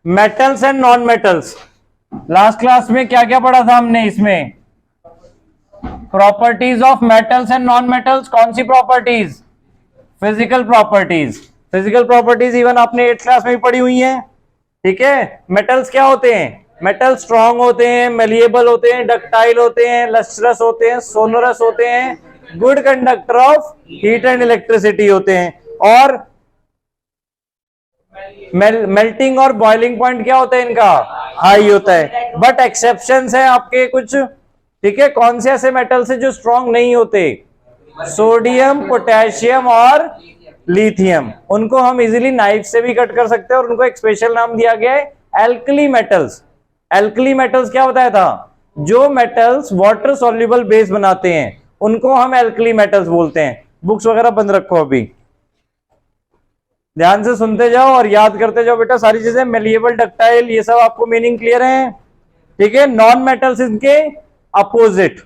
Metals and non metals. Last class में क्या क्या पढ़ा था हमने इसमें? Properties of metals and non metals. कौन सी properties? Physical properties. Physical properties even आपने 8th क्लास में भी पढ़ी हुई है। ठीक है, मेटल्स क्या होते हैं? मेटल स्ट्रॉन्ग होते हैं, मेलिएबल होते हैं, डक्टाइल होते हैं, लस्ट्रस होते हैं, सोनरस होते हैं, good conductor of heat and electricity होते हैं, और मेल्टिंग और बॉइलिंग पॉइंट क्या होता है इनका? हाई होता है। बट एक्सेप्शंस है आपके कुछ। ठीक है, कौन से ऐसे मेटल्स है जो स्ट्रॉन्ग नहीं होते? सोडियम, पोटेशियम और लिथियम। उनको हम इजीली नाइफ से भी कट कर सकते हैं और उनको एक स्पेशल नाम दिया गया है एल्कली मेटल्स। एल्कली मेटल्स क्या बताया था? जो मेटल्स वाटर सॉल्युबल बेस बनाते हैं उनको हम एल्कली मेटल्स बोलते हैं। बुक्स वगैरह बंद रखो, अभी ध्यान से सुनते जाओ और याद करते जाओ बेटा सारी चीजें। मेलिएबल, डक्टाइल, ये सब आपको मीनिंग क्लियर है? ठीक है। नॉन मेटल्स इनके अपोजिट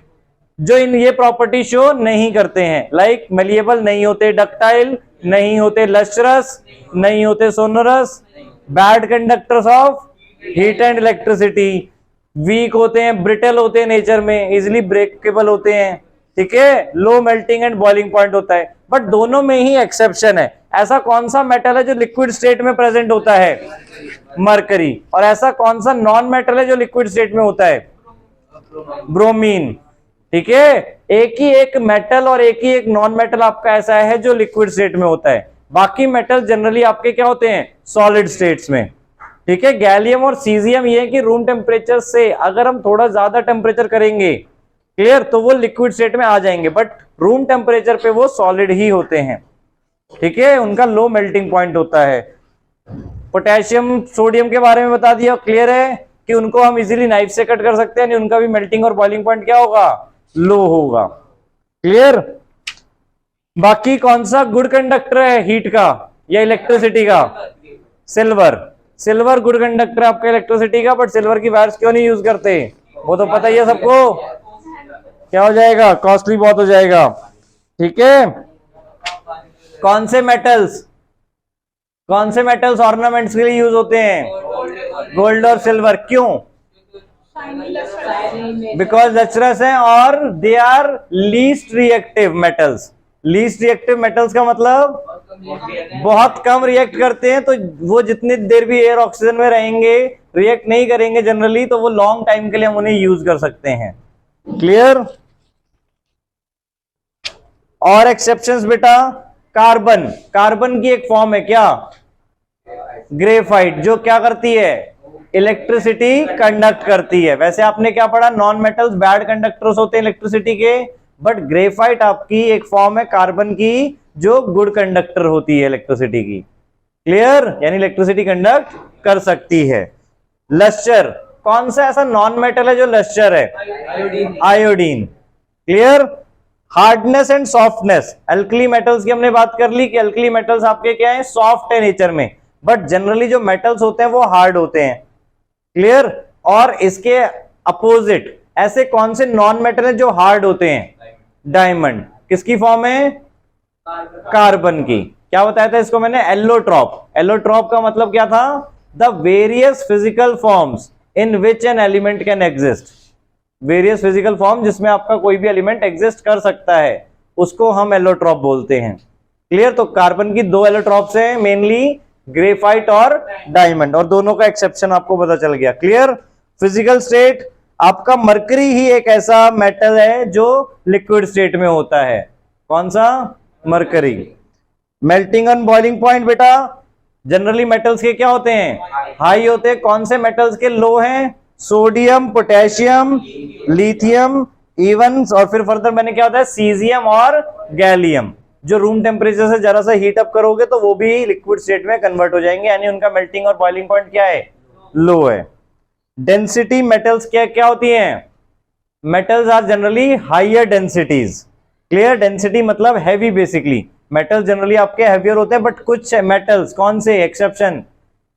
जो इन ये प्रॉपर्टी शो नहीं करते हैं, लाइक मेलिएबल नहीं होते, डक्टाइल नहीं होते, लस्ट्रस नहीं होते, sonorous, bad conductors of heat and electricity, weak होते हैं, ब्रिटल होते हैं नेचर में, इजिली ब्रेकेबल होते हैं। ठीक है, low melting and boiling point होता है। बट दोनों में ही एक्सेप्शन है। ऐसा कौन सा मेटल है जो लिक्विड स्टेट में प्रेजेंट होता है? मरकरी। और ऐसा कौन सा नॉन मेटल है जो लिक्विड स्टेट में होता है? ब्रोमीन। ठीक है, एक ही एक मेटल और एक ही एक नॉन मेटल आपका ऐसा है जो लिक्विड स्टेट में होता है। बाकी मेटल जनरली आपके क्या होते हैं? सॉलिड स्टेट्स में। ठीक है, गैलियम और सीजियम ये है कि रूम टेम्परेचर से अगर हम थोड़ा ज्यादा टेम्परेचर करेंगे, क्लियर, तो वो लिक्विड स्टेट में आ जाएंगे, बट रूम टेम्परेचर पे वो सॉलिड ही होते हैं। ठीक है, उनका लो मेल्टिंग पॉइंट होता है। पोटेशियम, सोडियम के बारे में बता दिया, क्लियर है कि उनको हम इजीली नाइफ से कट कर सकते हैं, उनका भी मेल्टिंग और बॉइलिंग पॉइंट क्या होगा? लो होगा। क्लियर। बाकी कौन सा गुड कंडक्टर है हीट का या इलेक्ट्रिसिटी का? सिल्वर। सिल्वर गुड कंडक्टर आपका इलेक्ट्रिसिटी का, बट सिल्वर की वायर्स क्यों नहीं यूज करते? वो तो पता ही है सबको, क्या हो जाएगा? कॉस्टली बहुत हो जाएगा। ठीक है, कौन से मेटल्स ऑर्नामेंट्स के लिए यूज होते हैं? गोल्ड और सिल्वर। क्यों? बिकॉज लस्ट्रस हैं और they are least reactive metals. Least reactive metals का मतलब बहुत कम रिएक्ट करते हैं, तो वो जितनी देर भी एयर ऑक्सीजन में रहेंगे, रिएक्ट नहीं करेंगे जनरली, तो वो लॉन्ग टाइम के लिए हम उन्हें यूज कर सकते हैं। क्लियर। और एक्सेप्शंस बेटा, कार्बन। कार्बन की एक फॉर्म है क्या? ग्रेफाइट, जो क्या करती है? इलेक्ट्रिसिटी कंडक्ट करती है। वैसे आपने क्या पढ़ा? नॉन मेटल्स बैड कंडक्टर्स होते हैं इलेक्ट्रिसिटी के, बट ग्रेफाइट आपकी एक फॉर्म है कार्बन की जो गुड कंडक्टर होती है इलेक्ट्रिसिटी की। क्लियर, यानी इलेक्ट्रिसिटी कंडक्ट कर सकती है। लस्टर, कौन सा ऐसा नॉन मेटल है जो लस्टर है? Iodine. Clear. Hardness and softness, alkali metals की हमने बात कर ली कि एल्कली मेटल्स आपके क्या है? सॉफ्ट है नेचर में, बट जनरली जो मेटल्स होते हैं वो हार्ड होते हैं। क्लियर। और इसके अपोजिट ऐसे कौन से नॉन मेटल है जो हार्ड होते हैं? डायमंड। किसकी फॉर्म है? कार्बन की। क्या बताया था इसको मैंने? एलोट्रॉप। एलोट्रॉप का मतलब क्या था? The various physical forms in which an element can exist. Various physical form जिसमें आपका कोई भी एलिमेंट एग्जिस्ट कर सकता है, उसको हम एलोट्रॉप बोलते हैं। क्लियर। तो कार्बन की 2 एलोट्रॉप्स हैं मेनली, ग्रेफाइट और डायमंड, और दोनों का एक्सेप्शन आपको पता चल गया। क्लियर। फिजिकल स्टेट आपका मरकरी ही एक ऐसा मेटल है जो लिक्विड स्टेट में होता है। कौन सा? Mercury. Melting and boiling point बेटा जनरली मेटल्स के क्या होते हैं? हाई होते हैं। कौन से मेटल्स के लो हैं? सोडियम, पोटेशियम, लिथियम, इवन, और फिर फर्दर मैंने क्या होता है? सीजियम और गैलियम, जो रूम टेम्परेचर से जरा सा हीट अप करोगे तो वो भी लिक्विड स्टेट में कन्वर्ट हो जाएंगे, यानी उनका मेल्टिंग और बॉइलिंग पॉइंट क्या है? लो है। डेंसिटी मेटल्स क्या क्या होती हैं? Metals are generally higher densities. Clear. Density मतलब हैवी, बेसिकली मेटल्स जनरली आपके हैवियर होते हैं, बट कुछ मेटल्स, कौन से? Exception,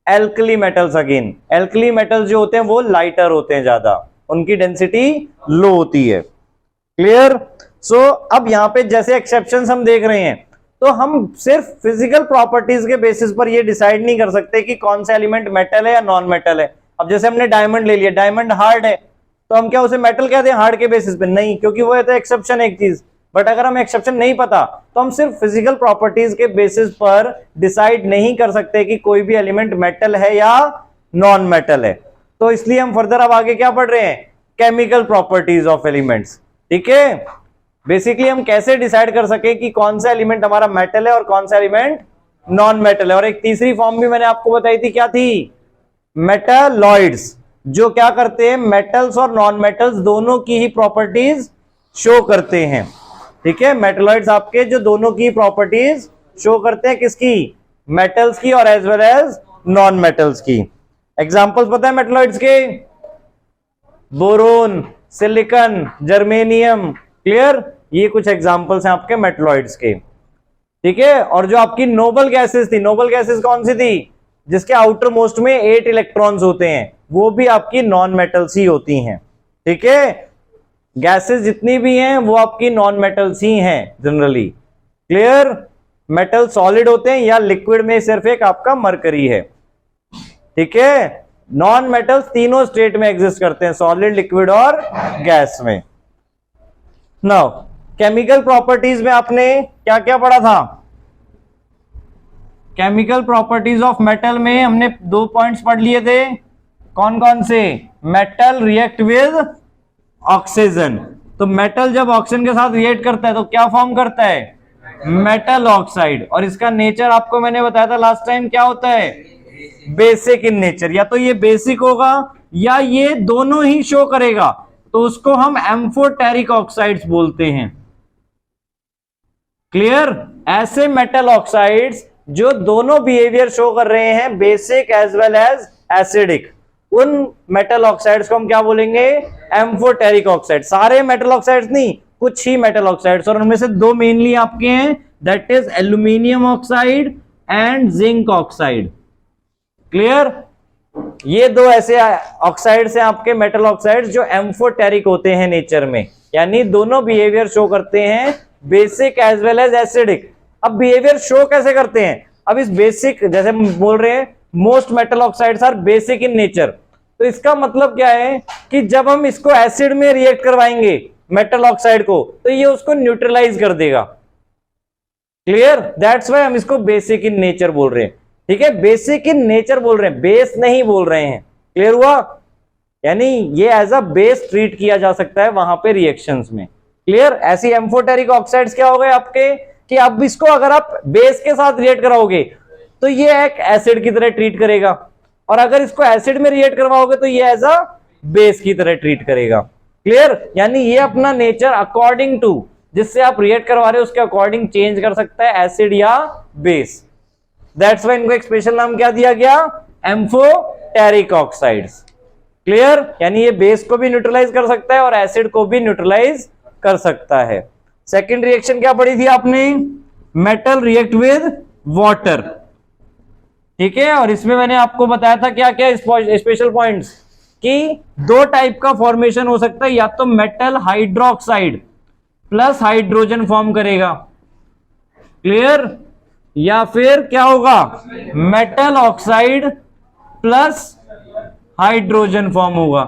alkali metals. Again alkali metals जो होते हैं वो लाइटर होते हैं ज्यादा, उनकी डेंसिटी लो होती है। क्लियर। सो अब यहां पे जैसे एक्सेप्शंस हम देख रहे हैं, तो हम सिर्फ फिजिकल प्रॉपर्टीज के बेसिस पर ये डिसाइड नहीं कर सकते कि कौन सा एलिमेंट मेटल है या नॉन मेटल है। अब जैसे हमने डायमंड ले लिया, डायमंड हार्ड है, तो हम क्या उसे मेटल कहते हैं हार्ड के बेसिस पे? नहीं, क्योंकि वो है तो एक्सेप्शन एक चीज। बट अगर हमें एक्सेप्शन नहीं पता तो हम सिर्फ फिजिकल प्रॉपर्टीज के बेसिस पर डिसाइड नहीं कर सकते कि कोई भी एलिमेंट मेटल है या नॉन मेटल है। तो इसलिए हम फर्दर अब आगे क्या पढ़ रहे हैं? Chemical properties of elements. ठीक है, बेसिकली हम कैसे डिसाइड कर सके कि कौन सा एलिमेंट हमारा मेटल है और कौन सा एलिमेंट नॉन मेटल है। और एक तीसरी फॉर्म भी मैंने आपको बताई थी, क्या थी? मेटालॉइड्स, जो क्या करते हैं? मेटल्स और नॉन मेटल्स दोनों की ही प्रॉपर्टीज शो करते हैं। ठीक है, मेटलॉइड्स आपके जो दोनों की प्रॉपर्टीज शो करते हैं, किसकी? मेटल्स की और as well as non metals की। एग्जांपल्स पता है मेटलॉइड्स के? Boron, silicon, germanium. क्लियर? ये कुछ एग्जांपल्स हैं आपके मेटलॉइड्स के। ठीक है, और जो आपकी नोबल गैसेस थी, नोबल गैसेस कौन सी थी? जिसके आउटर मोस्ट में 8 इलेक्ट्रॉन्स होते हैं, वो भी आपकी नॉन मेटल्स ही होती हैं। ठीक है, गैसेस जितनी भी हैं वो आपकी नॉन मेटल्स ही हैं जनरली। क्लियर? मेटल सॉलिड होते हैं या लिक्विड में सिर्फ एक आपका मरकरी है। ठीक है, नॉन मेटल्स तीनों स्टेट में एग्जिस्ट करते हैं, सॉलिड, लिक्विड और गैस में। नाउ केमिकल प्रॉपर्टीज में आपने क्या क्या पढ़ा था? केमिकल प्रॉपर्टीज ऑफ मेटल में हमने 2 पॉइंट्स पढ़ लिए थे। कौन कौन से? Metal react with oxygen. तो मेटल जब ऑक्सीजन के साथ रिएक्ट करता है तो क्या फॉर्म करता है? Metal oxide. और इसका नेचर आपको मैंने बताया था लास्ट टाइम, क्या होता है? Basic in nature. या तो ये बेसिक होगा या ये दोनों ही शो करेगा, तो उसको हम एम्फोटेरिक ऑक्साइड्स बोलते हैं। क्लियर? ऐसे मेटल ऑक्साइड्स जो दोनों बिहेवियर शो कर रहे हैं, basic as well as acidic, उन मेटल ऑक्साइड्स को हम क्या बोलेंगे? Amphoteric oxide. सारे मेटल ऑक्साइड्स नहीं, कुछ ही मेटल ऑक्साइड्स, और उनमें से 2 मेनली आपके हैं, that is aluminium oxide and zinc oxide. Clear? ये 2 ऐसे ऑक्साइड्स हैं आपके, मेटल ऑक्साइड्स, जो एम्फोटेरिक होते हैं नेचर में, यानी दोनों बिहेवियर शो करते हैं, basic as well as acidic. अब बिहेवियर शो कैसे करते हैं? अब इस बेसिक, जैसे हम बोल रहे हैं most metal oxides are basic in nature, तो इसका मतलब क्या है कि जब हम इसको एसिड में रिएक्ट करवाएंगे मेटल ऑक्साइड को, तो ये उसको न्यूट्रलाइज कर देगा। क्लियर? दैट्स व्हाई हम इसको बेसिक इन नेचर बोल रहे हैं। ठीक है, बेसिक इन नेचर बोल रहे हैं, बेस नहीं बोल रहे हैं। क्लियर हुआ? यानी ये एज अ बेस ट्रीट किया जा सकता है वहां पे रिएक्शंस में। क्लियर? ऐसी एम्फोटेरिक ऑक्साइड्स क्या हो गए आपके कि अब इसको अगर आप बेस के साथ रिएक्ट कराओगे तो ये एक एसिड की तरह ट्रीट करेगा, और अगर इसको एसिड में रिएक्ट करवाओगे तो ये एज अ बेस की तरह ट्रीट करेगा। क्लियर? यानी ये अपना नेचर अकॉर्डिंग टू जिससे आप रिएक्ट करवा रहे हो उसके अकॉर्डिंग चेंज कर सकता है, एसिड या बेस। दैट्स व्हाई इनको एक स्पेशल नाम क्या दिया गया? Amphoteric oxides. क्लियर? यानी ये बेस को भी न्यूट्रलाइज कर सकता है और एसिड को भी न्यूट्रलाइज कर सकता है। सेकेंड रिएक्शन क्या पढ़ी थी आपने? Metal react with water. ठीक है, और इसमें मैंने आपको बताया था क्या क्या स्पेशल पॉइंट्स, कि 2 टाइप का फॉर्मेशन हो सकता है, या तो metal hydroxide plus hydrogen form करेगा। क्लियर? या फिर क्या होगा? Metal oxide plus hydrogen form होगा।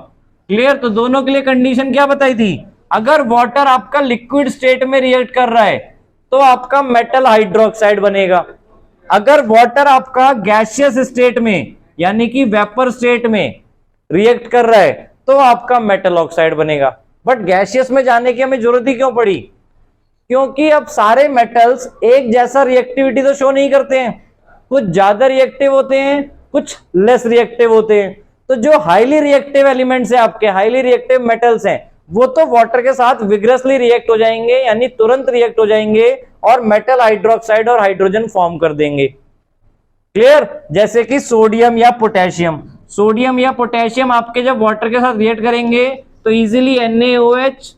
क्लियर? तो दोनों के लिए कंडीशन क्या बताई थी? अगर वाटर आपका लिक्विड स्टेट में रिएक्ट कर रहा है तो आपका मेटल हाइड्रोक्साइड बनेगा। अगर वाटर आपका गैसियस स्टेट में यानी कि वेपर स्टेट में रिएक्ट कर रहा है तो आपका मेटल ऑक्साइड बनेगा। बट गैसियस में जाने की हमें जरूरत ही क्यों पड़ी? क्योंकि अब सारे मेटल्स एक जैसा रिएक्टिविटी तो शो नहीं करते हैं, कुछ ज्यादा रिएक्टिव होते हैं, कुछ लेस रिएक्टिव होते हैं। तो जो हाईली रिएक्टिव एलिमेंट्स हैं आपके, हाईली रिएक्टिव मेटल्स हैं, वो तो वाटर के साथ विग्रसली रिएक्ट हो जाएंगे, यानी तुरंत रिएक्ट हो जाएंगे और मेटल हाइड्रोक्साइड और हाइड्रोजन फॉर्म कर देंगे। क्लियर? जैसे कि सोडियम या पोटेशियम। सोडियम या पोटेशियम आपके जब वाटर के साथ रिएक्ट करेंगे तो इजीली NaOH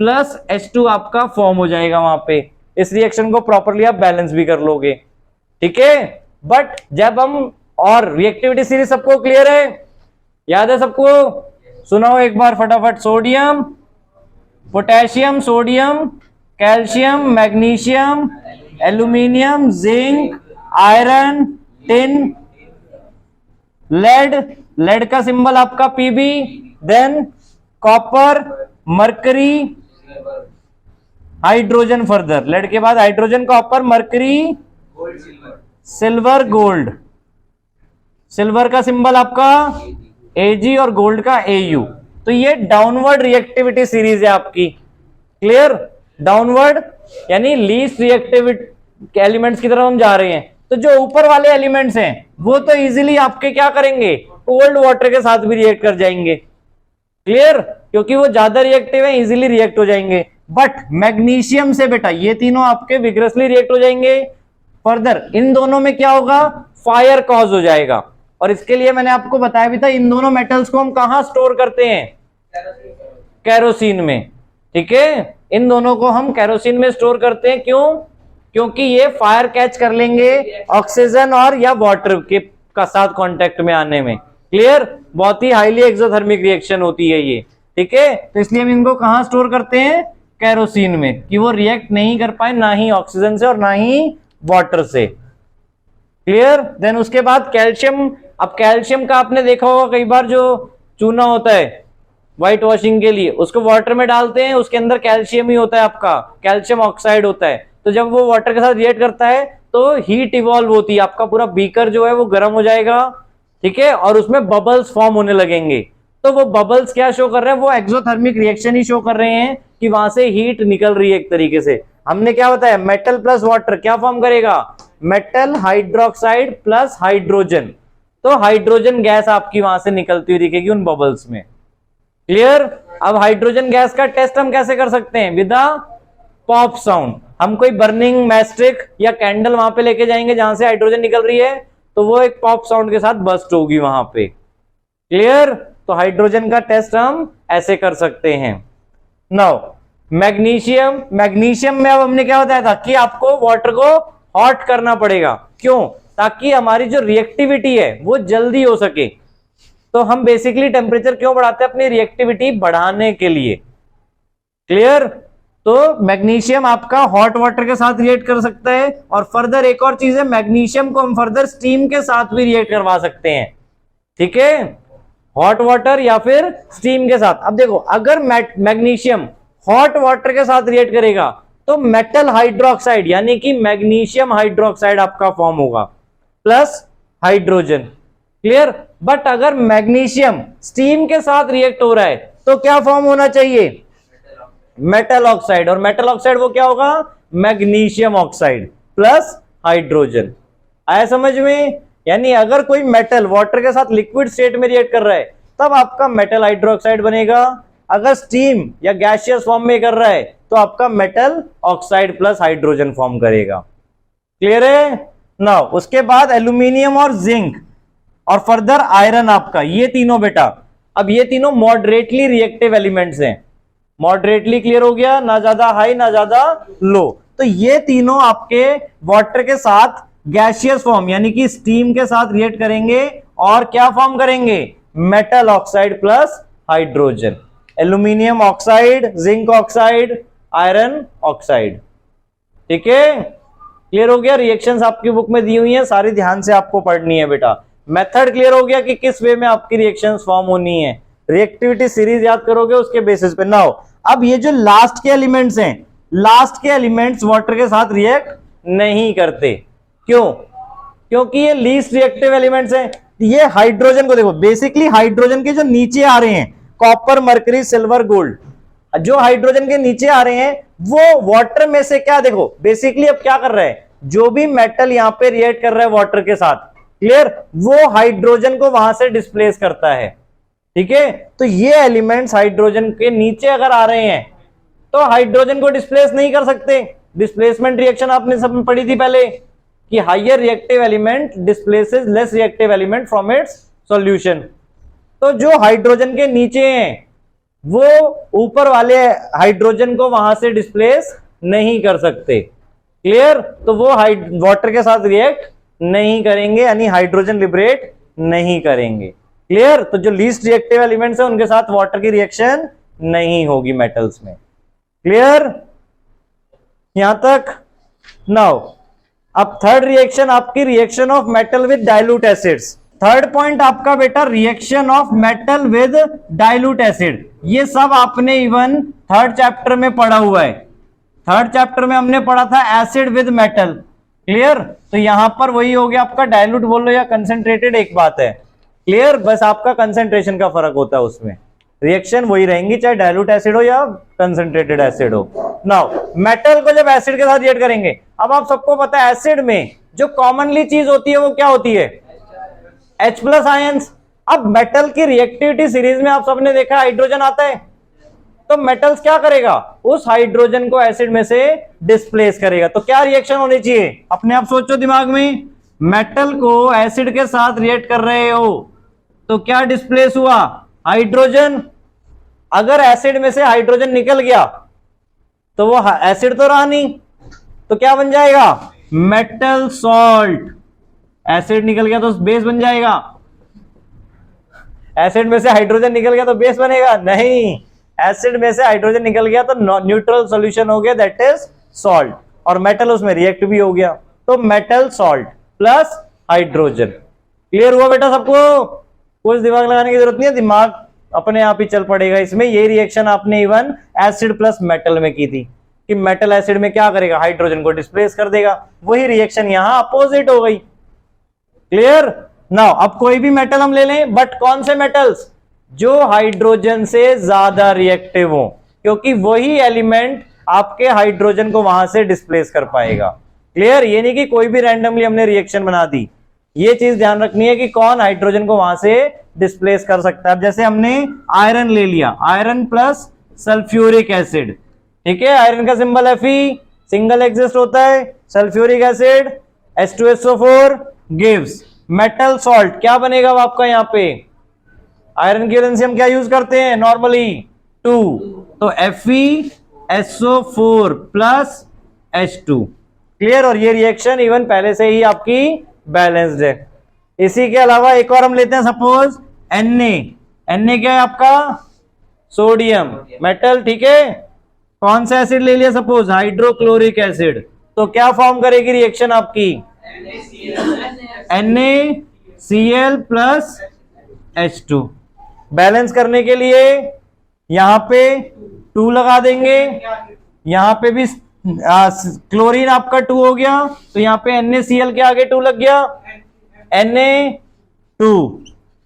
प्लस H2 आपका फॉर्म हो जाएगा वहां पे। इस रिएक्शन को प्रॉपरली आप बैलेंस भी कर लोगे। ठीक है, बट जब हम, और रिएक्टिविटी सीरीज सबको क्लियर है, याद है सबको? सुनाओ एक बार फटाफट। Sodium, potassium, sodium, calcium, magnesium, aluminium, zinc, iron, tin, lead, lead का सिंबल आपका PB, then copper, mercury, hydrogen, further lead के बाद hydrogen, copper, mercury, silver, gold. Silver का सिंबल आपका एजी और गोल्ड का एयू। तो ये डाउनवर्ड रिएक्टिविटी सीरीज है आपकी। क्लियर? डाउनवर्ड यानी लीस्ट रिएक्टिविटी एलिमेंट्स की तरफ हम जा रहे हैं। तो जो ऊपर वाले एलिमेंट्स हैं वो तो इजीली आपके क्या करेंगे, कोल्ड वाटर के साथ भी रिएक्ट कर जाएंगे। क्लियर? क्योंकि वो ज्यादा रिएक्टिव है, इजीली रिएक्ट हो जाएंगे। बट मैग्नीशियम से बेटा ये तीनों आपके विग्रसली रिएक्ट हो जाएंगे। फर्दर इन दोनों में क्या होगा, फायर कॉज हो जाएगा। और इसके लिए मैंने आपको बताया भी था, इन दोनों मेटल्स को हम कहां स्टोर करते हैं, कैरोसिन में। ठीक है, इन दोनों को हम कैरोसिन में स्टोर करते हैं। क्यों? क्योंकि ये फायर कैच कर लेंगे ऑक्सीजन और या वाटर के का साथ कांटेक्ट में आने में। क्लियर? बहुत ही हाईली एक्सोथर्मिक रिएक्शन होती है ये। ठीक है, तो इसलिए हम इनको कहां स्टोर करते हैं, कैरोसिन में, कि वो रिएक्ट नहीं कर पाए ना ही ऑक्सीजन से और ना ही वाटर से। क्लियर? देन उसके बाद कैल्शियम। अब कैल्शियम का आपने देखा होगा कई बार, जो चूना होता है व्हाइट वॉशिंग के लिए, उसको वाटर में डालते हैं, उसके अंदर कैल्शियम ही होता है, आपका कैल्शियम ऑक्साइड होता है। तो जब वो वाटर के साथ रिएक्ट करता है तो हीट इवॉल्व होती है, आपका पूरा बीकर जो है वो गर्म हो जाएगा। ठीक है, और उसमें बबल्स फॉर्म होने लगेंगे। तो वो बबल्स क्या शो कर रहे हैं, वो एक्सोथर्मिक रिएक्शन ही शो कर रहे हैं कि वहां से हीट निकल रही है एक तरीके से। हमने क्या बताया, मेटल प्लस वाटर क्या फॉर्म करेगा, मेटल हाइड्रोक्साइड प्लस हाइड्रोजन। तो हाइड्रोजन गैस आपकी वहां से निकलती हुई दिखेगी उन बबल्स में। क्लियर? अब हाइड्रोजन गैस का टेस्ट हम कैसे कर सकते हैं, विद अ पॉप साउंड। हम कोई बर्निंग मैस्टिक या कैंडल वहां पे लेके जाएंगे जहां से हाइड्रोजन निकल रही है, तो वो एक पॉप साउंड के साथ बस्ट होगी वहां पे। क्लियर? तो हाइड्रोजन का टेस्ट हम ऐसे कर सकते हैं। Now magnesium. मैग्नीशियम में अब हमने क्या बताया था कि आपको वाटर को हॉट करना पड़ेगा। क्यों? ताकि हमारी जो रिएक्टिविटी है वो जल्दी हो सके। तो हम बेसिकली टेम्परेचर क्यों बढ़ाते हैं, अपनी रिएक्टिविटी बढ़ाने के लिए। क्लियर? तो मैग्नीशियम आपका हॉट वाटर के साथ रिएक्ट कर सकता है। और फर्दर एक और चीज है, मैग्नीशियम को हम फर्दर स्टीम के साथ भी रिएक्ट करवा सकते हैं। ठीक है, हॉट वाटर या फिर स्टीम के साथ। अब देखो, अगर मैग्नीशियम हॉट वाटर के साथ रिएक्ट करेगा तो मेटल हाइड्रोक्साइड यानी कि मैग्नीशियम हाइड्रोक्साइड आपका फॉर्म होगा प्लस हाइड्रोजन। क्लियर? बट अगर मैग्नीशियम स्टीम के साथ रिएक्ट हो रहा है तो क्या फॉर्म होना चाहिए, मेटल ऑक्साइड। और मेटल ऑक्साइड वो क्या होगा, मैग्नीशियम ऑक्साइड प्लस हाइड्रोजन। आया समझ में? यानी अगर कोई मेटल वाटर के साथ लिक्विड स्टेट में रिएक्ट कर रहा है तब आपका मेटल हाइड्रोक्साइड बनेगा। अगर स्टीम या गैसियस फॉर्म में कर रहा है तो आपका metal oxide plus hydrogen form करेगा। क्लियर है? ना उसके बाद एल्यूमिनियम और जिंक और फर्दर आयरन आपका, ये तीनों बेटा, अब ये तीनों मॉडरेटली रिएक्टिव एलिमेंट्स हैं। मॉडरेटली क्लियर हो गया, ना ज्यादा हाई ना ज्यादा लो। तो ये तीनों आपके वाटर के साथ गैसियस फॉर्म यानी कि स्टीम के साथ रिएक्ट करेंगे और क्या फॉर्म करेंगे, metal oxide plus hydrogen. Aluminium oxide, zinc oxide, iron oxide. ठीक है, क्लियर हो गया? रिएक्शंस आपकी बुक में दी हुई हैं, सारी ध्यान से आपको पढ़नी है बेटा। मेथड क्लियर हो गया कि किस वे में आपकी रिएक्शंस फॉर्म होनी है। रिएक्टिविटी सीरीज याद करोगे उसके बेसिस पे। नाउ अब ये जो लास्ट के एलिमेंट्स हैं, लास्ट के एलिमेंट्स वाटर के साथ रिएक्ट नहीं करते। क्यों? क्योंकि ये लीस्ट रिएक्टिव एलिमेंट्स हैं। ये हाइड्रोजन को देखो, बेसिकली हाइड्रोजन के जो नीचे आ रहे हैं, कॉपर, मरकरी, सिल्वर, गोल्ड, जो हाइड्रोजन के नीचे आ रहे हैं वो वाटर में से क्या, देखो बेसिकली अब क्या कर रहा है, जो भी मेटल यहां पे रिएक्ट कर रहा है वाटर के साथ, क्लियर, वो हाइड्रोजन को वहां से डिस्प्लेस करता है। ठीक है, तो ये एलिमेंट्स हाइड्रोजन के नीचे अगर आ रहे हैं तो हाइड्रोजन को डिस्प्लेस नहीं कर सकते। डिस्प्लेसमेंट रिएक्शन आपने सब में पढ़ी थी पहले कि higher reactive element displaces less reactive element from its solution. तो जो हाइड्रोजन के नीचे हैं वो ऊपर वाले हाइड्रोजन को वहां से डिस्प्लेस नहीं कर सकते। क्लियर? तो वो वाटर के साथ रिएक्ट नहीं करेंगे, यानी हाइड्रोजन लिबरेट नहीं करेंगे। क्लियर? तो जो लीस्ट रिएक्टिव एलिमेंट्स है उनके साथ वाटर की रिएक्शन नहीं होगी मेटल्स में। क्लियर? यहां तक नाउ अब थर्ड रिएक्शन आपकी reaction of metal with dilute acids. Third point आपका बेटा reaction of metal with dilute acid. ये सब आपने इवन थर्ड चैप्टर में पढ़ा हुआ है। थर्ड चैप्टर में हमने पढ़ा था एसिड विद मेटल, क्लियर। तो यहां पर वही हो गया आपका, डाइल्यूट बोलो या कंसेंट्रेटेड एक बात है, क्लियर। बस आपका कंसेंट्रेशन का फर्क होता है, उसमें रिएक्शन वही रहेंगी चाहे डाइल्यूट एसिड हो या कंसेंट्रेटेड एसिड हो। नाउ मेटल को जब एसिड के साथ रिएक्ट करेंगे, अब आप सबको पता है एसिड में जो कॉमनली चीज होती है वो क्या होती है, H प्लस आयंस। अब मेटल की रिएक्टिविटी सीरीज में आप सबने देखा हाइड्रोजन आता है, तो मेटल्स क्या करेगा, उस हाइड्रोजन को एसिड में से डिस्प्लेस करेगा। तो क्या रिएक्शन होनी चाहिए, अपने आप सोचो दिमाग में, मेटल को एसिड के साथ रिएक्ट कर रहे हो तो क्या डिस्प्लेस हुआ, हाइड्रोजन। अगर एसिड में से हाइड्रोजन निकल गया तो वो एसिड तो रहा नहीं, तो क्या बन जाएगा, मेटल सॉल्ट। एसिड निकल गया तो बेस बन जाएगा, एसिड में से हाइड्रोजन निकल गया तो बेस बनेगा नहीं, एसिड में से हाइड्रोजन निकल गया तो न्यूट्रल सॉल्यूशन हो गया, दैट इज सॉल्ट, और मेटल उसमें रिएक्ट भी हो गया, तो metal salt plus hydrogen. Clear हुआ बेटा सबको, कुछ दिमाग लगाने की जरूरत नहीं है, दिमाग अपने आप ही चल पड़ेगा इसमें। ये रिएक्शन आपने इवन एसिड प्लस मेटल में की थी कि मेटल एसिड में क्या करेगा, हाइड्रोजन को डिस्प्लेस कर देगा। वही रिएक्शन यहां अपोजिट हो गई, क्लियर। नाउ अब कोई भी मेटल हम ले लें, बट कौन से मेटल्स, जो हाइड्रोजन से ज्यादा रिएक्टिव हो, क्योंकि वही एलिमेंट आपके हाइड्रोजन को वहां से डिस्प्लेस कर पाएगा। क्लियर, ये नहीं कि कोई भी रैंडमली हमने रिएक्शन बना दी, ये चीज ध्यान रखनी है कि कौन हाइड्रोजन को वहां से डिस्प्लेस कर सकता है। अब जैसे हमने आयरन ले लिया, आयरन प्लस सल्फ्यूरिक एसिड, ठीक है, आयरन का सिंबल Fe, सिंगल एग्जिस्ट होता है, sulphuric acid H2SO4 gives metal salt. क्या बनेगा वो आपका, यहाँ पे आयरन की वैलेंसी हम क्या यूज करते हैं नॉर्मली 2, तो FeSO4 प्लस H2, क्लियर। और ये रिएक्शन इवन पहले से ही आपकी बैलेंस्ड है। इसी के अलावा एक और हम लेते हैं, सपोज Na क्या है आपका, सोडियम मेटल, ठीक है। कौन सा एसिड ले लिया, सपोज हाइड्रोक्लोरिक एसिड, तो क्या फॉर्म करेगी रिएक्शन आपकी, NaCl प्लस H2। बैलेंस करने के लिए यहां पे 2 लगा देंगे, यहां पे भी क्लोरीन आपका 2 हो गया, तो यहां पे NaCl के आगे 2 लग गया, Na2।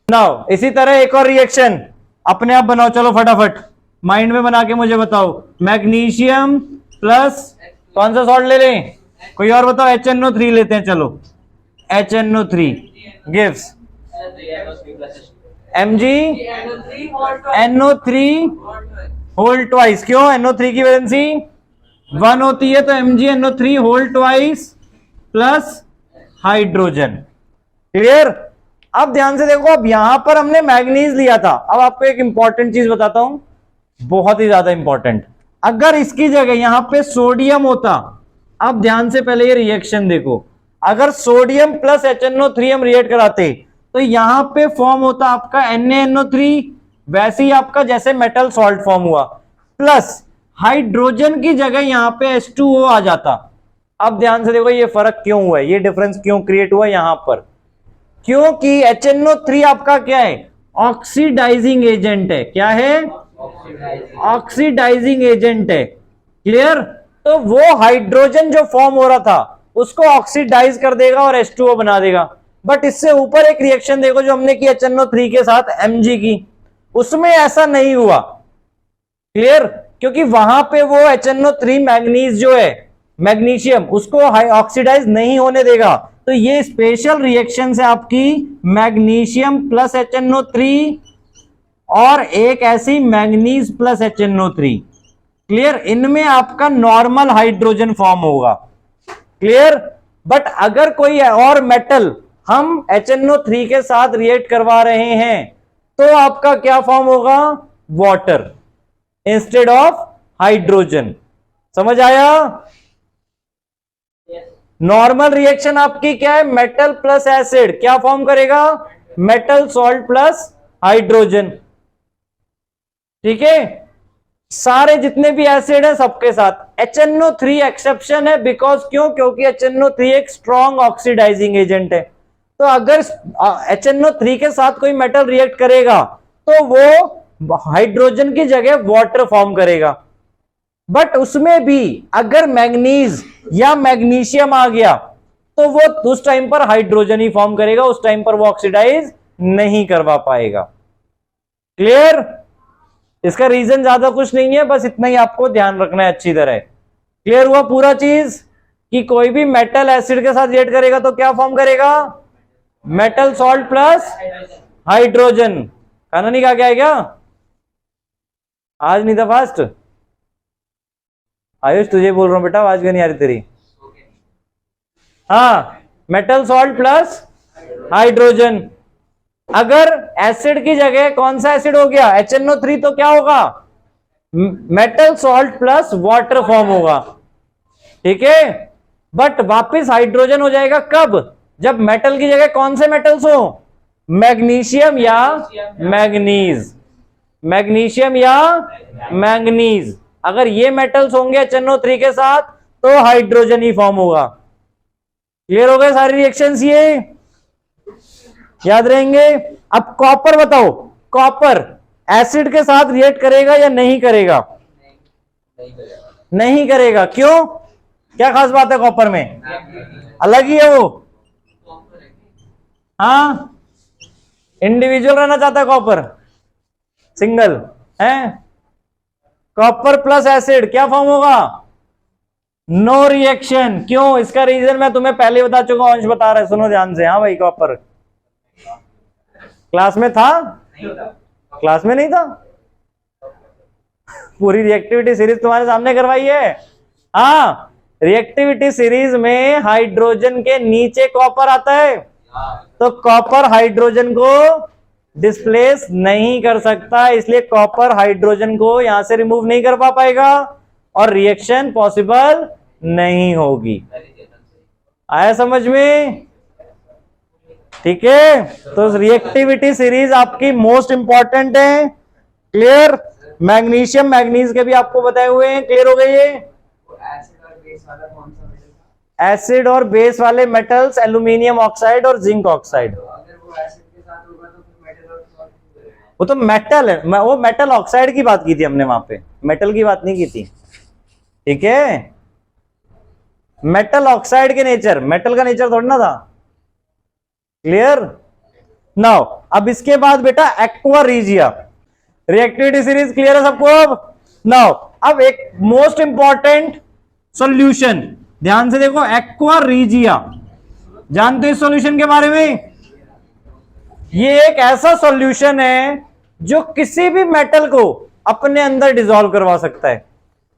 नाउ इसी तरह एक और रिएक्शन अपने आप बनाओ, चलो फटाफट माइंड में बना के मुझे बताओ। मैग्नीशियम प्लस कौन सा सॉल्ट ले लें, कोई और बताओ, HNO3 लेते हैं, चलो HNO3 gives MgNO3 whole twice. क्यों, NO3 की वैलेंसी 1 होती है, तो MgNO3 whole twice plus hydrogen. Clear. अब ध्यान से देखो, अब यहां पर हमने मैग्नीज लिया था। अब आपको एक इंपॉर्टेंट चीज बताता हूं, बहुत ही ज्यादा इंपॉर्टेंट। अगर इसकी जगह यहां पे सोडियम होता, अब ध्यान से पहले ये रिएक्शन देखो, अगर सोडियम प्लस HNO3 हम रिएक्ट कराते तो यहां पे फॉर्म होता आपका NaNO3, वैसे ही आपका जैसे मेटल सॉल्ट फॉर्म हुआ, प्लस हाइड्रोजन की जगह यहां पे H2O आ जाता। अब ध्यान से देखो ये फर्क क्यों हुआ है, ये डिफरेंस क्यों क्रिएट हुआ यहां पर, क्योंकि HNO3 आपका क्या है, ऑक्सीडाइजिंग एजेंट है। क्या है, ऑक्सीडाइजिंग एजेंट है, क्लियर। तो वो हाइड्रोजन जो फॉर्म हो रहा था उसको ऑक्सीडाइज कर देगा और H2O बना देगा। बट इससे ऊपर एक रिएक्शन देखो जो हमने की HNO3 के साथ Mg की, उसमें ऐसा नहीं हुआ, क्लियर, क्योंकि वहां पे वो HNO3 मैग्नीज जो है, मैग्नीशियम, उसको ऑक्सीडाइज नहीं होने देगा। तो ये स्पेशल रिएक्शन है आपकी मैग्नीशियम प्लस HNO3 और एक ऐसी मैग्नीज प्लस HNO3, क्लियर। इनमें आपका नॉर्मल हाइड्रोजन फॉर्म होगा, क्लियर। बट अगर कोई और मेटल हम HNO3 के साथ रिएक्ट करवा रहे हैं तो आपका क्या फॉर्म होगा, वाटर इंस्टेड ऑफ हाइड्रोजन। समझ आया। नॉर्मल रिएक्शन आपकी क्या है, मेटल प्लस एसिड क्या फॉर्म करेगा, मेटल सॉल्ट प्लस हाइड्रोजन, ठीक है। सारे जितने भी एसिड है सबके साथ। HNO3 एक्सेप्शन है, बिकॉज क्यों? क्योंकि HNO3 एक स्ट्रॉन्ग ऑक्सीडाइजिंग एजेंट है। तो अगर HNO3 के साथ कोई मेटल रिएक्ट करेगा तो वो हाइड्रोजन की जगह वाटर फॉर्म करेगा। बट उसमें भी अगर मैग्नीज या मैग्नीशियम आ गया तो वो उस टाइम पर हाइड्रोजन ही फॉर्म करेगा, उस टाइम पर वो ऑक्सीडाइज नहीं करवा पाएगा। क्लियर? इसका रीजन ज्यादा कुछ नहीं है, बस इतना ही आपको ध्यान रखना है अच्छी तरह। क्लियर हुआ पूरा चीज कि कोई भी मेटल एसिड के साथ रिएक्ट करेगा तो क्या फॉर्म करेगा? Metal salt plus hydrogen. खाना नहीं खा के आए क्या? आज नहीं था फास्ट? आयुष तुझे बोल रहा हूं बेटा, आवाज क्यों नहीं आ रही तेरी? हाँ, मेटल सॉल्ट प्लस हाइड्रोजन। अगर एसिड की जगह कौन सा एसिड हो गया? HNO3, तो क्या होगा? Metal salt plus water form होगा। ठीक है, बट वापस हाइड्रोजन हो जाएगा कब? जब मेटल की जगह कौन से मेटल्स हो? मैग्नीशियम या मैग्नीज। मैग्नीशियम या मैंगनीज। अगर ये मेटल्स होंगे HNO3 के साथ तो हाइड्रोजन ही फॉर्म होगा। क्लियर हो गए सारी रिएक्शंस? ये याद रहेंगे। अब कॉपर बताओ, कॉपर एसिड के साथ रिएक्ट करेगा या नहीं करेगा? नहीं करेगा। क्यों? क्या खास बात है कॉपर में? अलग ही है वो। हाँ, इंडिविजुअल रहना चाहता है कॉपर, सिंगल है। कॉपर प्लस एसिड क्या फॉर्म होगा? No reaction. क्यों? इसका रीजन मैं तुम्हें पहले बता चुका हूं, अंश बता रहा है, सुनो ध्यान से। हाँ भाई, कॉपर क्लास में था? क्लास में नहीं था? पूरी रिएक्टिविटी सीरीज तुम्हारे सामने करवाई है। हाँ, रिएक्टिविटी सीरीज में हाइड्रोजन के नीचे कॉपर आता है, तो कॉपर हाइड्रोजन को डिस्प्लेस नहीं कर सकता, इसलिए कॉपर हाइड्रोजन को यहां से रिमूव नहीं कर पाएगा और रिएक्शन पॉसिबल नहीं होगी। आया समझ में? ठीक है, तो रिएक्टिविटी सीरीज आपकी मोस्ट इंपॉर्टेंट है। क्लियर? मैग्नीशियम मैग्नीज के भी आपको बताए हुए हैं। क्लियर हो गए ये? एसिड और बेस वाले मेटल्स एल्यूमिनियम ऑक्साइड और जिंक ऑक्साइड। वो तो मेटल है, वो मेटल ऑक्साइड की बात की थी हमने, वहां पे मेटल की बात नहीं की थी। ठीक है, मेटल ऑक्साइड के नेचर, मेटल का नेचर थोड़ा ना था। क्लियर? नाउ अब इसके बाद बेटा aqua regia. Reactivity series clear है सबको? अब नाउ अब एक मोस्ट इंपॉर्टेंट सॉल्यूशन, ध्यान से देखो, एक्वा रीजिया। जानते हो इस सॉल्यूशन के बारे में? ये एक ऐसा सॉल्यूशन है जो किसी भी मेटल को अपने अंदर डिसॉल्व करवा सकता है।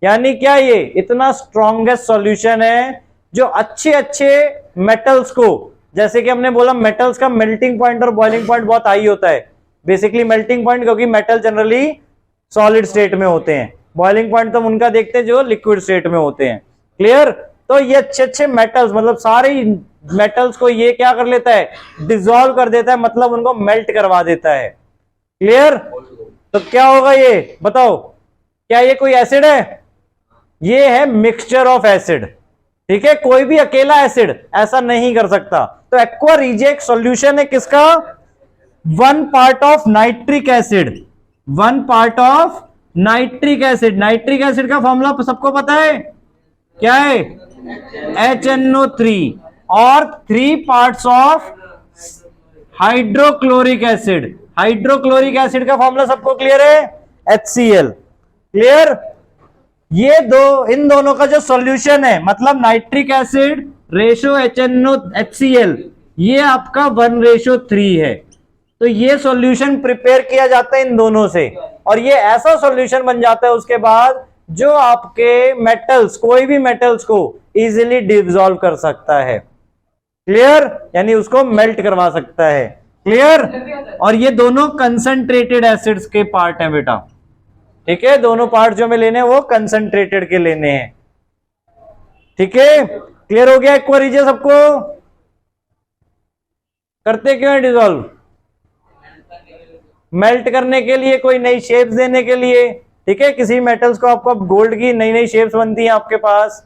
यानी क्या? ये इतना स्ट्रॉन्गेस्ट सॉल्यूशन है जो अच्छे अच्छे मेटल्स को, जैसे कि हमने बोला मेटल्स का मेल्टिंग पॉइंट और बॉइलिंग पॉइंट बहुत हाई होता है। बेसिकली मेल्टिंग पॉइंट क्योंकि मेटल जनरली सॉलिड स्टेट में होते हैं, बॉइलिंग पॉइंट तो उनका देखते हैं जो लिक्विड स्टेट में होते हैं। क्लियर? तो ये अच्छे अच्छे मेटल्स, मतलब सारे मेटल्स को ये क्या कर लेता है? डिसॉल्व कर देता है, मतलब उनको मेल्ट करवा देता है। क्लियर? तो क्या होगा ये बताओ? क्या ये कोई एसिड है? ये है मिक्सचर ऑफ एसिड। ठीक है, कोई भी अकेला एसिड ऐसा नहीं कर सकता। तो एक्वा रीजिया एक सॉल्यूशन है किसका? 1 part of nitric acid. 1 part of nitric acid. Nitric acid का फॉर्मूला सबको पता है? क्या है? HNO3 और 3 parts of hydrochloric acid. Hydrochloric acid का फॉर्मूला सबको क्लियर है? HCl। क्लियर? ये दो, इन दोनों का जो सॉल्यूशन है, मतलब नाइट्रिक एसिड रेशो HCl, ये आपका 1:3 है। तो ये सॉल्यूशन प्रिपेयर किया जाता है इन दोनों से, और ये ऐसा सॉल्यूशन बन जाता है उसके बाद जो आपके मेटल्स, कोई भी मेटल्स को इजीली डिसॉल्व कर सकता है। क्लियर? यानी उसको मेल्ट करवा सकता है। क्लियर? और ये दोनों कंसंट्रेटेड एसिड्स के पार्ट हैं बेटा। ठीक है, दोनों पार्ट जो हमें लेने हैं वो कंसंट्रेटेड के लेने हैं। ठीक है, क्लियर हो गया एक्वा रीजिया सबको? करते क्यों है डिसॉल्व? मेल्ट करने के लिए, कोई नई शेप देने के लिए। ठीक है, किसी मेटल्स को आपको गोल्ड की नई नई शेप्स बनती हैं आपके पास,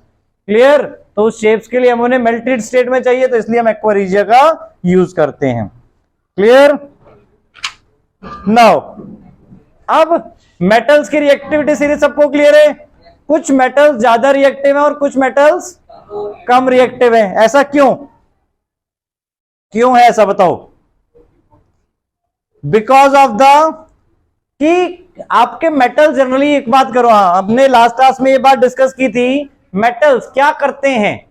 क्लियर, तो उस शेप्स के लिए हम उन्हें मेल्टेड स्टेट में चाहिए, तो इसलिए हम एक्वा का यूज करते हैं, क्लियर। नाउ अब मेटल्स की रिएक्टिविटी सीरीज सबको क्लियर है, कुछ मेटल्स ज्यादा रिएक्टिव है और कुछ मेटल्स कम रिएक्टिव है, ऐसा क्यों है ऐसा बताओ। बिकॉज ऑफ द कि आपके मेटल जनरली, एक बात करो, हाँ हमने लास्ट क्लास में ये बात डिस्कस की थी, मेटल्स क्या करते हैं,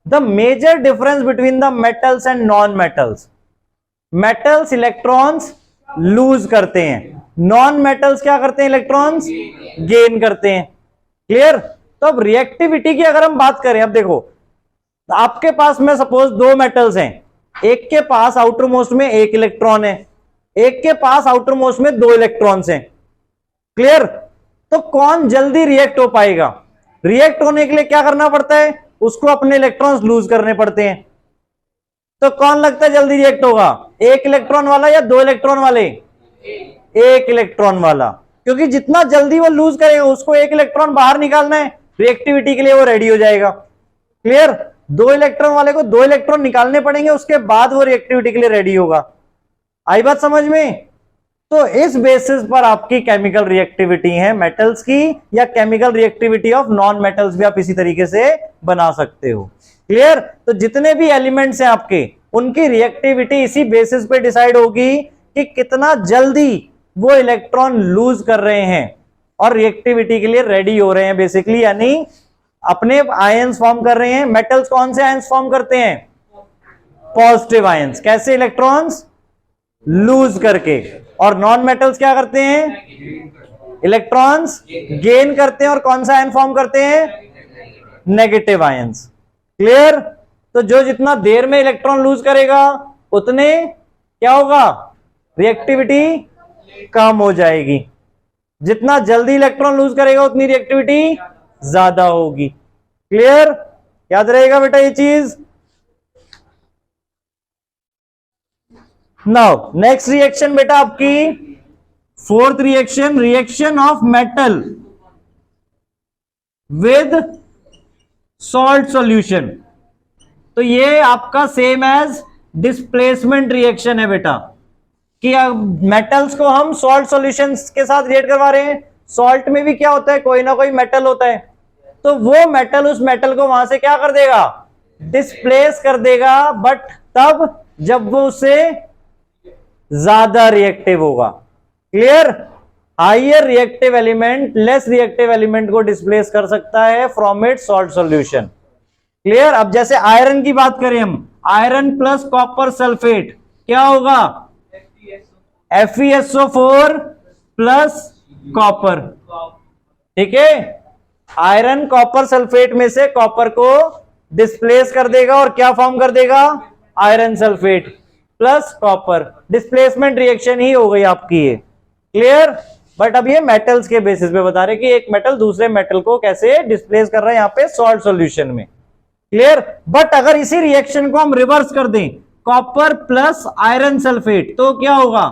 the major difference between the metals and non metals, metals electrons lose करते हैं, नॉन मेटल्स क्या करते हैं, इलेक्ट्रॉन्स गेन करते हैं, क्लियर। तो अब रिएक्टिविटी की अगर हम बात करें, अब देखो आपके पास में सपोज दो मेटल्स हैं, एक के पास आउटर मोस्ट में एक इलेक्ट्रॉन है, एक के पास आउटर मोस्ट में दो इलेक्ट्रॉन्स हैं, क्लियर। तो कौन जल्दी रिएक्ट हो पाएगा, रिएक्ट होने के लिए क्या करना पड़ता है, उसको अपने इलेक्ट्रॉन्स लूज करने पड़ते हैं, तो कौन लगता है जल्दी रिएक्ट होगा, एक इलेक्ट्रॉन वाला या दो इलेक्ट्रॉन वाले, एक इलेक्ट्रॉन वाला, क्योंकि जितना जल्दी वो लूज करेगा, उसको एक इलेक्ट्रॉन बाहर निकालना है, रिएक्टिविटी के लिए वो रेडी हो जाएगा, क्लियर। दो इलेक्ट्रॉन वाले को दो इलेक्ट्रॉन निकालने पड़ेंगे, उसके बाद वो रिएक्टिविटी के लिए रेडी होगा, आई बात समझ में। तो इस बेसिस पर आपकी केमिकल रिएक्टिविटी है मेटल्स की, या chemical reactivity of non metals भी आप इसी तरीके से बना सकते हो, क्लियर। तो जितने भी एलिमेंट्स हैं आपके, उनकी रिएक्टिविटी इसी बेसिस पे डिसाइड होगी कि कितना जल्दी वो इलेक्ट्रॉन लूज कर रहे हैं और रिएक्टिविटी के लिए रेडी हो रहे हैं बेसिकली, यानी अपने आयंस फॉर्म कर रहे हैं। मेटल्स कौन से आयंस फॉर्म करते हैं, पॉजिटिव आयंस, कैसे, इलेक्ट्रॉन्स लूज करके, और नॉन मेटल्स क्या करते हैं, इलेक्ट्रॉन्स गेन करते हैं, और कौन सा आयन फॉर्म करते हैं, नेगेटिव आयंस, क्लियर। तो जो जितना देर में इलेक्ट्रॉन लूज करेगा उतने क्या होगा, रिएक्टिविटी कम हो जाएगी, जितना जल्दी इलेक्ट्रॉन लूज करेगा उतनी रिएक्टिविटी ज्यादा होगी, क्लियर, याद रहेगा बेटा ये चीज। नाउ नेक्स्ट रिएक्शन बेटा आपकी fourth reaction, reaction of metal with salt solution. तो ये आपका सेम एज डिस्प्लेसमेंट रिएक्शन है बेटा, कि मेटल्स को हम सॉल्ट सॉल्यूशंस के साथ रिएक्ट करवा रहे हैं। सॉल्ट में भी क्या होता है, कोई ना कोई मेटल होता है, तो वो मेटल उस मेटल को वहां से क्या कर देगा, डिस्प्लेस कर देगा, बट तब जब वो उससे ज्यादा रिएक्टिव होगा, clear. Higher reactive element less reactive element को डिस्प्लेस कर सकता है from it salt solution, clear. अब जैसे आयरन की बात करें हम, आयरन प्लस कॉपर सल्फेट क्या होगा, FeSO4 प्लस कॉपर, ठीक है। आयरन कॉपर सल्फेट में से कॉपर को डिस्प्लेस कर देगा और क्या फॉर्म कर देगा, iron sulphate plus copper, displacement reaction ही हो गई आपकी ये, क्लियर। बट अब ये मेटल्स के बेसिस पे बता रहे कि एक मेटल दूसरे मेटल को कैसे डिस्प्लेस कर रहा है यहाँ पे सॉल्ट सॉल्यूशन में, क्लियर। बट अगर इसी रिएक्शन को हम रिवर्स कर दें, कॉपर प्लस आयरन सल्फेट, तो क्या होगा,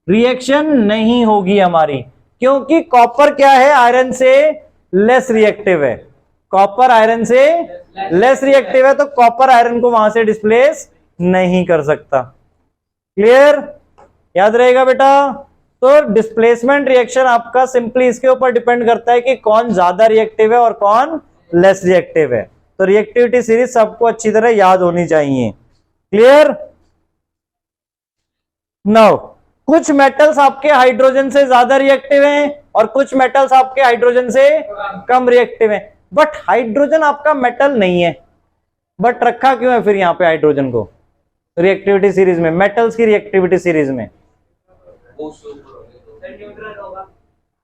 रिएक्शन नहीं होगी हमारी, क्योंकि कॉपर क्या है, आयरन से लेस रिएक्टिव है, कॉपर आयरन से लेस रिएक्टिव है, तो कॉपर आयरन को वहां से डिस्प्लेस नहीं कर सकता, क्लियर, याद रहेगा बेटा। तो डिस्प्लेसमेंट रिएक्शन आपका सिंपली इसके ऊपर डिपेंड करता है कि कौन ज्यादा रिएक्टिव है और कौन लेस रिएक्टिव है। तो रिएक्टिविटी सीरीज सबको अच्छी तरह याद होनी चाहिए, क्लियर। नाउ कुछ मेटल्स आपके हाइड्रोजन से ज्यादा रिएक्टिव हैं और कुछ मेटल्स आपके हाइड्रोजन से कम रिएक्टिव हैं, बट हाइड्रोजन आपका मेटल नहीं है, बट रखा क्यों है फिर यहां पे हाइड्रोजन को रिएक्टिविटी सीरीज में, मेटल्स की रिएक्टिविटी सीरीज में,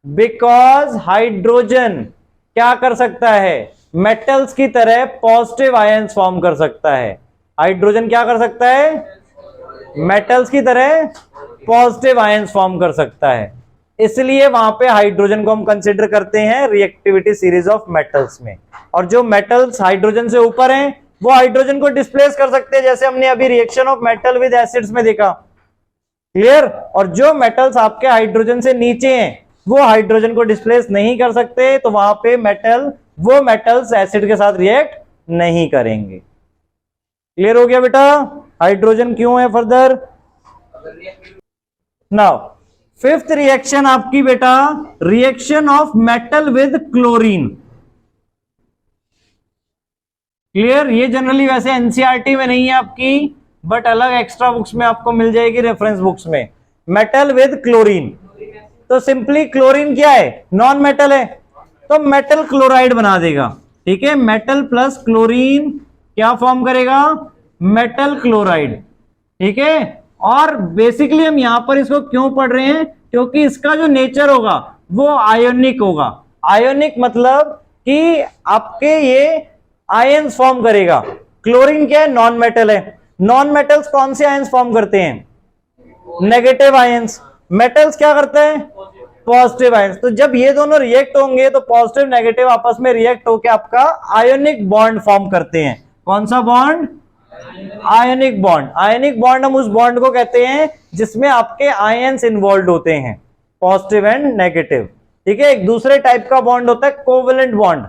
बिकॉज हाइड्रोजन क्या कर सकता है, मेटल्स की तरह पॉजिटिव आयंस फॉर्म कर सकता है। हाइड्रोजन क्या कर सकता है, मेटल्स की तरह पॉजिटिव आयंस फॉर्म कर सकता है, इसलिए वहां पे हाइड्रोजन को हम कंसीडर करते हैं रिएक्टिविटी सीरीज ऑफ मेटल्स में। और जो मेटल्स हाइड्रोजन से ऊपर हैं वो हाइड्रोजन को डिस्प्लेस कर सकते हैं, जैसे हमने अभी reaction of metal with acids में देखा, क्लियर। और जो मेटल्स आपके हाइड्रोजन से नीचे हैं वो हाइड्रोजन को डिस्प्लेस नहीं कर सकते, तो वहां पे वो मेटल्स एसिड के साथ रिएक्ट नहीं करेंगे। क्लियर हो गया बेटा हाइड्रोजन क्यों है फर्दर। नाउ फिफ्थ रिएक्शन आपकी बेटा reaction of metal with chlorine. Clear, ये जनरली वैसे एनसीईआरटी में नहीं है आपकी, बट अलग एक्स्ट्रा बुक्स में आपको मिल जाएगी, रेफरेंस बुक्स में। मेटल विद क्लोरीन, तो सिंपली क्लोरीन क्या है, नॉन मेटल है, तो मेटल क्लोराइड बना देगा। ठीक है, मेटल प्लस क्लोरीन क्या फॉर्म करेगा, मेटल क्लोराइड। ठीक है, और बेसिकली हम यहां पर इसको क्यों पढ़ रहे हैं, क्योंकि इसका जो नेचर होगा वो आयोनिक होगा। आयोनिक मतलब कि आपके ये आयंस फॉर्म करेगा। क्लोरीन क्या है, नॉन मेटल है। नॉन मेटल्स कौन से आयंस फॉर्म करते हैं, नेगेटिव आयंस। मेटल्स क्या करते हैं, पॉजिटिव आयंस। तो जब ये दोनों रिएक्ट होंगे तो पॉजिटिव नेगेटिव आपस में रिएक्ट होकर आपका आयोनिक बॉन्ड फॉर्म करते हैं। कौन सा bond, ionic bond. Ionic bond हम उस बॉन्ड को कहते हैं जिसमें आपके आयंस इन्वॉल्व होते हैं, पॉजिटिव एंड नेगेटिव। ठीक है, एक दूसरे टाइप का बॉन्ड होता है कोवेलेंट बॉन्ड।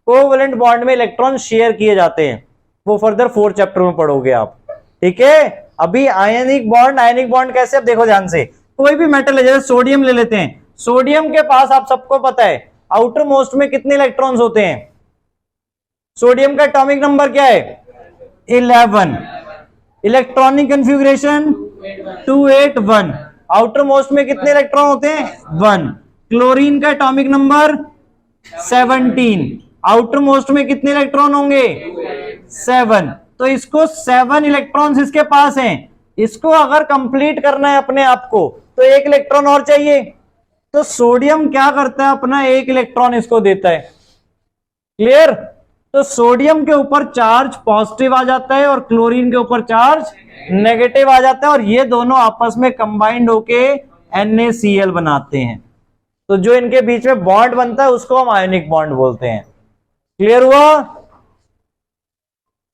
कोवेलेंट बॉन्ड में इलेक्ट्रॉन शेयर किए जाते हैं, वो फर्दर 4 चैप्टर में पढ़ोगे आप। ठीक है, अभी आयनिक बॉन्ड कैसे, अब देखो ध्यान से। कोई भी मेटल है, जैसे सोडियम ले लेते हैं, सोडियम के पास आप सबको पता है आउटर मोस्ट में कितने इलेक्ट्रॉन्स होते हैं, सोडियम का एटॉमिक नंबर क्या है 11, इलेक्ट्रॉनिक कन्फिग्रेशन 281, आउटर मोस्ट में कितने इलेक्ट्रॉन होते हैं 1। क्लोरीन का एटॉमिक नंबर 17, आउटर मोस्ट में कितने इलेक्ट्रॉन होंगे 7। तो इसको 7 इलेक्ट्रॉन्स इसके पास हैं, इसको अगर कंप्लीट करना है अपने आप को तो 1 इलेक्ट्रॉन और चाहिए। तो सोडियम क्या करता है, अपना 1 इलेक्ट्रॉन इसको देता है। क्लियर, तो सोडियम के ऊपर चार्ज पॉजिटिव आ जाता है और क्लोरीन के ऊपर चार्ज नेगेटिव आ जाता है, और ये दोनों आपस में कंबाइंड होके NaCl बनाते हैं। तो जो इनके बीच में बॉन्ड बनता है उसको हम आयोनिक बॉन्ड बोलते हैं। क्लियर हुआ।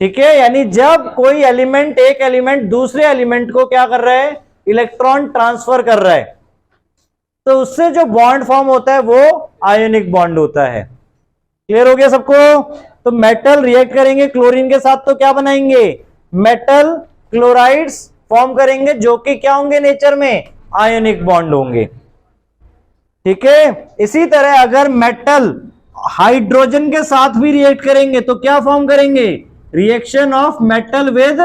ठीक है, यानी जब कोई एलिमेंट, एक एलिमेंट दूसरे एलिमेंट को क्या कर रहा है, इलेक्ट्रॉन ट्रांसफर कर रहा है, तो उससे जो बॉन्ड फॉर्म होता है वो आयोनिक बॉन्ड होता है। क्लियर हो गया सबको। तो मेटल रिएक्ट करेंगे क्लोरीन के साथ तो क्या बनाएंगे, मेटल क्लोराइड्स फॉर्म करेंगे, जो कि क्या होंगे नेचर में, आयोनिक बॉन्ड होंगे। ठीक है, इसी तरह अगर मेटल हाइड्रोजन के साथ भी रिएक्ट करेंगे तो क्या फॉर्म करेंगे, reaction of metal with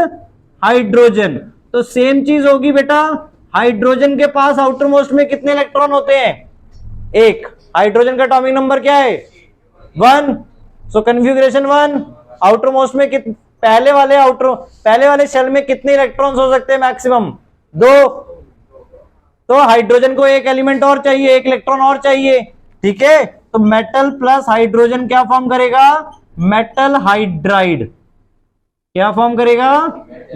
hydrogen. तो सेम चीज होगी बेटा, हाइड्रोजन के पास आउटर मोस्ट में कितने इलेक्ट्रॉन होते हैं 1, हाइड्रोजन का एटॉमिक नंबर क्या है 1, सो कन्फिग्रेशन 1। आउटर मोस्ट में पहले वाले शेल में कितने इलेक्ट्रॉन्स हो सकते हैं मैक्सिमम 2। तो हाइड्रोजन को 1 एलिमेंट और चाहिए, 1 इलेक्ट्रॉन और चाहिए। ठीक है, तो मेटल प्लस हाइड्रोजन क्या फॉर्म करेगा, मेटल हाइड्राइड। क्या फॉर्म करेगा,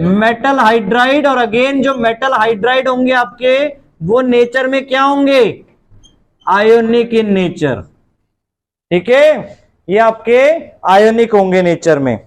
मेटल हाइड्राइड। और अगेन जो मेटल हाइड्राइड होंगे आपके, वो नेचर में क्या होंगे, आयोनिक इन नेचर। ठीक है, ये आपके आयोनिक होंगे नेचर में।